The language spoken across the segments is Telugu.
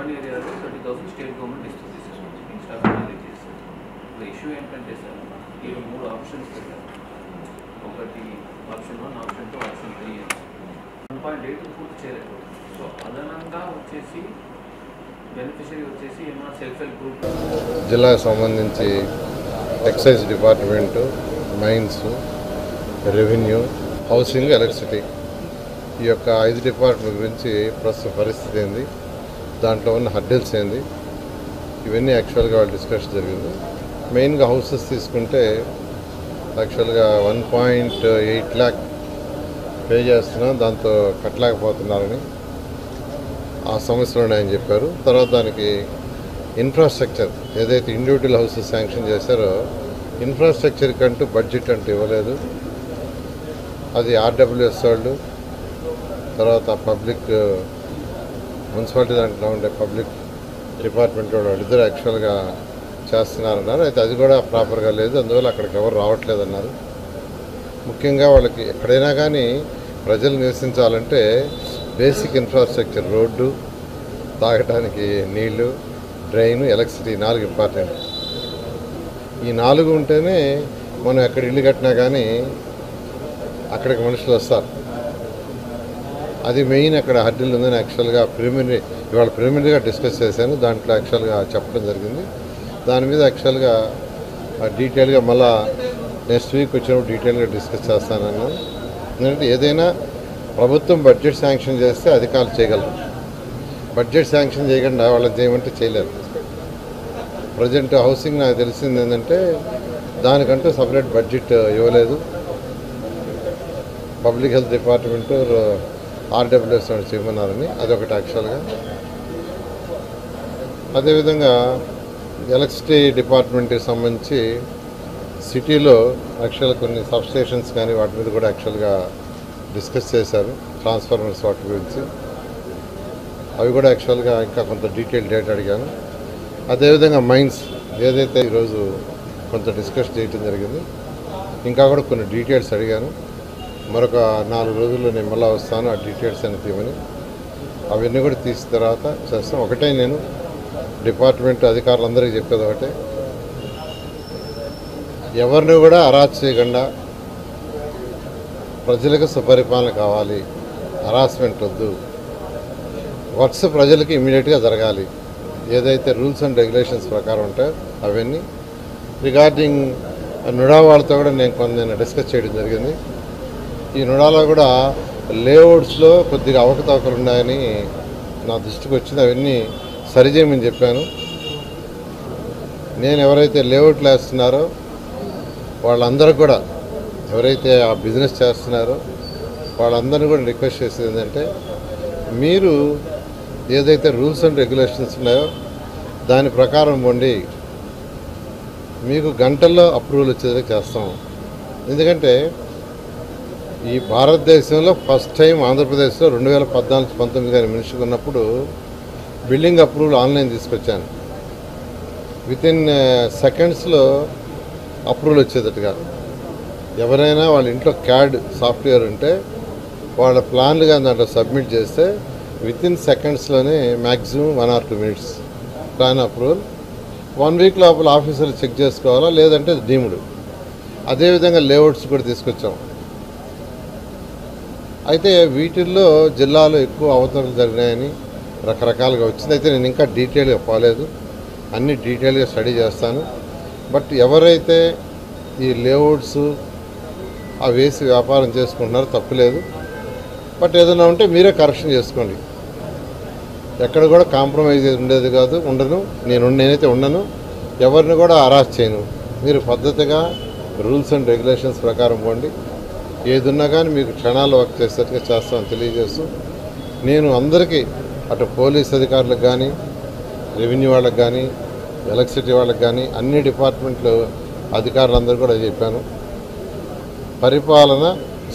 అర్బన్ ఏరియాలో 30,000 స్టేట్ గవర్నమెంట్ ఇస్తుంది స్టాఫ్ రిలీజ్ చేస్తారు. ఇప్పుడు ఇష్యూ ఏంటంటే సార్ ఈ 3 ఆప్షన్స్ పెట్టారు. ఒకటి ఆప్షన్ 1, ఆప్షన్ 2, ఆప్షన్ 3 1.8 పూర్తి చేయలేదు. సో అదనంగా వచ్చేసి బెనిఫిషరీ వచ్చేసి ఏమైనా సెల్ఫ్ హెల్ప్ గ్రూప్ జిల్లాకు సంబంధించి excise department, mines, revenue, housing, electricity ఈ యొక్క 5 డిపార్ట్మెంట్ గురించి ప్రస్తుత పరిస్థితి ఏంది, దాంట్లో ఉన్న హర్డిల్స్ ఏంది, ఇవన్నీ యాక్చువల్గా వాళ్ళు డిస్కషన్ జరిగింది. మెయిన్గా హౌసెస్ తీసుకుంటే యాక్చువల్గా 1.8 lakh పే చేస్తున్నాం, దాంతో కట్టలేకపోతున్నారని ఆ సమస్యలు ఉన్నాయని చెప్పారు. తర్వాత దానికి ఇన్ఫ్రాస్ట్రక్చర్ ఏదైతే ఇండివిజువల్ హౌసెస్ శాంక్షన్ చేశారో ఇన్ఫ్రాస్ట్రక్చర్ కంటూ బడ్జెట్ అంటూ ఇవ్వలేదు. అది ఆర్డబ్ల్యూఎస్ వాళ్ళు, తర్వాత పబ్లిక్ మున్సిపాలిటీ దాంట్లో ఉండే పబ్లిక్ డిపార్ట్మెంట్ వాళ్ళు ఇద్దరు యాక్చువల్గా చేస్తున్నారన్నారు. అయితే అది కూడా ప్రాపర్గా లేదు, అందువల్ల అక్కడికి ఎవరు రావట్లేదన్నారు. ముఖ్యంగా వాళ్ళకి ఎక్కడైనా కానీ ప్రజలు నివసించాలంటే బేసిక్ ఇన్ఫ్రాస్ట్రక్చర్, రోడ్డు, తాగడానికి నీళ్లు, డ్రైన్, ఎలక్ట్రిసిటీ 4 ఇంపార్టెంట్. ఈ 4 ఉంటేనే మనం ఎక్కడ ఇల్లు కట్టినా కానీ అక్కడికి మనుషులు వస్తారు. అది మెయిన్ అక్కడ హర్డిల్ ఉందని యాక్చువల్గా ఇవాళ ప్రిలిమినరీగా డిస్కస్ చేశాను. దాంట్లో యాక్చువల్గా చెప్పడం జరిగింది. దాని మీద యాక్చువల్గా డీటెయిల్గా మళ్ళా నెక్స్ట్ వీక్ వచ్చినప్పుడు డీటెయిల్గా డిస్కస్ చేస్తానన్నాను. ఎందుకంటే ఏదైనా ప్రభుత్వం బడ్జెట్ శాంక్షన్ చేస్తే అధికారులు చేయగలరు, బడ్జెట్ శాంక్షన్ చేయకుండా వాళ్ళకి చేయమంటే చేయలేరు. ప్రజెంట్ హౌసింగ్ నాకు తెలిసింది ఏంటంటే దానికంటూ సపరేట్ బడ్జెట్ ఇవ్వలేదు. పబ్లిక్ హెల్త్ డిపార్ట్మెంటు ఆర్డబ్ల్యూఎస్ చేయమన్నారని అదొకటి యాక్చువల్గా. అదేవిధంగా ఎలక్ట్రిసిటీ డిపార్ట్మెంట్కి సంబంధించి సిటీలో యాక్చువల్గా కొన్ని సబ్స్టేషన్స్ కానీ వాటి మీద కూడా యాక్చువల్గా డిస్కస్ చేశారు, ట్రాన్స్ఫార్మర్స్ వాటి గురించి. అవి కూడా యాక్చువల్గా ఇంకా కొంత డీటెయిల్ డేటా అడిగాను. అదేవిధంగా మైన్స్ ఏదైతే ఈరోజు కొంత డిస్కస్ చేయడం జరిగింది, ఇంకా కూడా కొన్ని డీటెయిల్స్ అడిగాను. మరొక 4 రోజుల్లో నేను మళ్ళీ వస్తాను, ఆ డీటెయిల్స్ అని తీయమని. అవన్నీ కూడా తీసిన తర్వాత చేస్తాం. ఒకటే నేను డిపార్ట్మెంట్ అధికారులందరికీ చెప్పేది ఒకటే, ఎవరిని కూడా అరాచ్ చేయకుండా ప్రజలకు సుపరిపాలన కావాలి, హరాస్మెంట్ వద్దు, వర్క్స్ ప్రజలకి ఇమీడియట్గా జరగాలి. ఏదైతే రూల్స్ అండ్ రెగ్యులేషన్స్ ప్రకారం ఉంటాయో అవన్నీ. రిగార్డింగ్ నుడా వాళ్ళతో కూడా నేను డిస్కస్ చేయడం జరిగింది. ఈ నుడాలో కూడా లేఅవుట్స్లో కొద్దిగా అవకతవకలు ఉన్నాయని నా దృష్టికి వచ్చింది. అవన్నీ సరిచేయమని చెప్పాను. నేను ఎవరైతే లేఅవుట్లు వేస్తున్నారో వాళ్ళందరూ కూడా, ఎవరైతే ఆ బిజినెస్ చేస్తున్నారో వాళ్ళందరినీ కూడా రిక్వెస్ట్ చేసేది ఏంటంటే, మీరు ఏదైతే రూల్స్ అండ్ రెగ్యులేషన్స్ ఉన్నాయో దాని ప్రకారం ఉండి మీకు గంటల్లో అప్రూవల్ వచ్చేది చేస్తాం. ఎందుకంటే ఈ భారతదేశంలో ఫస్ట్ టైం ఆంధ్రప్రదేశ్లో 2014-19 కానీ మినిస్టర్ ఉన్నప్పుడు బిల్డింగ్ అప్రూవల్ ఆన్లైన్ తీసుకొచ్చాను. వితిన్ సెకండ్స్లో అప్రూవల్ వచ్చేటట్టుగా. ఎవరైనా వాళ్ళ ఇంట్లో క్యాడ్ సాఫ్ట్వేర్ ఉంటే వాళ్ళ ప్లాన్లు కానీ దాంట్లో సబ్మిట్ చేస్తే వితిన్ సెకండ్స్లోనే maximum 1 or 2 minutes plan approval. 1 week లోపల ఆఫీసర్లు చెక్ చేసుకోవాలా, లేదంటే డీమ్డ్. అదేవిధంగా లేఅవుట్స్ కూడా తీసుకొచ్చాం. అయితే వీటిల్లో జిల్లాలో ఎక్కువ అవతరణలు జరిగినాయని రకరకాలుగా వచ్చింది. అయితే నేను ఇంకా డీటెయిల్గా పోలేదు, అన్ని డీటెయిల్గా స్టడీ చేస్తాను. బట్ ఎవరైతే ఈ లేఅవుట్స్ అవి వేసి వ్యాపారం చేసుకుంటున్నారో తప్పులేదు. బట్ ఏదైనా ఉంటే మీరే కరెక్షన్ చేసుకోండి. ఎక్కడ కూడా కాంప్రమైజ్ ఉండేది కాదు, నేనైతే ఉండను, ఎవరిని కూడా అరాస్ చేయను. మీరు పద్ధతిగా రూల్స్ అండ్ రెగ్యులేషన్స్ ప్రకారం పోండి. ఏది ఉన్నా కానీ మీకు క్షణాల్లో వర్క్ చేసేట్టుగా చేస్తామని తెలియజేస్తూ, నేను అందరికీ అటు పోలీస్ అధికారులకు కానీ, రెవెన్యూ వాళ్ళకి కానీ, ఎలక్ట్రిసిటీ వాళ్ళకి కానీ, అన్ని డిపార్ట్మెంట్లు అధికారులందరూ కూడా చెప్పాను, పరిపాలన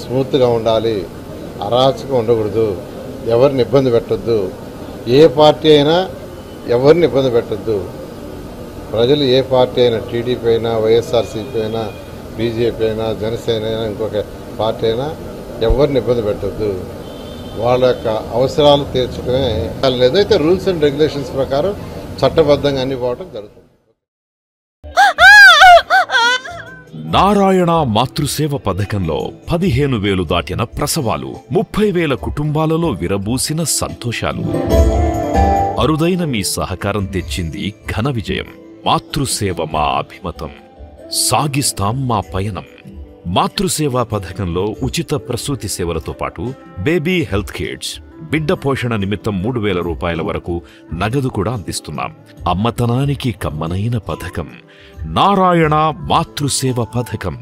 స్మూత్గా ఉండాలి, అరాచకం ఉండకూడదు, ఎవరిని ఇబ్బంది పెట్టద్దు, ఏ పార్టీ అయినా ఎవరిని ఇబ్బంది పెట్టద్దు. ప్రజలు ఏ పార్టీ అయినా, టీడీపీ అయినా, వైఎస్ఆర్సీపీ అయినా, బీజేపీ అయినా, జనసేన అయినా, ఇంకొక పార్టీ అయినా ఎవరిని ఇబ్బంది పెట్టద్దు. వాళ్ళ యొక్క అవసరాలు తీర్చుకునే ఏదైతే రూల్స్ అండ్ రెగ్యులేషన్స్ ప్రకారం చట్టబద్ధంగా అన్ని పోవడం జరుగుతుంది. నారాయణ మాతృసేవ పథకంలో 15,000 దాటిన ప్రసవాలు, 30,000 కుటుంబాలలో విరబూసిన సంతోషాలు. అరుదైన మీ సహకారం తెచ్చింది ఘన విజయం. మాతృసేవ మా అభిమతం, సాగిస్తాం మా పయనం. మాతృసేవా పథకంలో ఉచిత ప్రసూతి సేవలతో పాటు బేబీ హెల్త్ కిట్స్, బిడ్డ పోషణ నిమిత్తం 3,000 రూపాయల వరకు నగదు కూడా అందిస్తున్నాం. అమ్మతనానికి కమ్మనైన పథకం నారాయణ మాతృసేవ పథకం.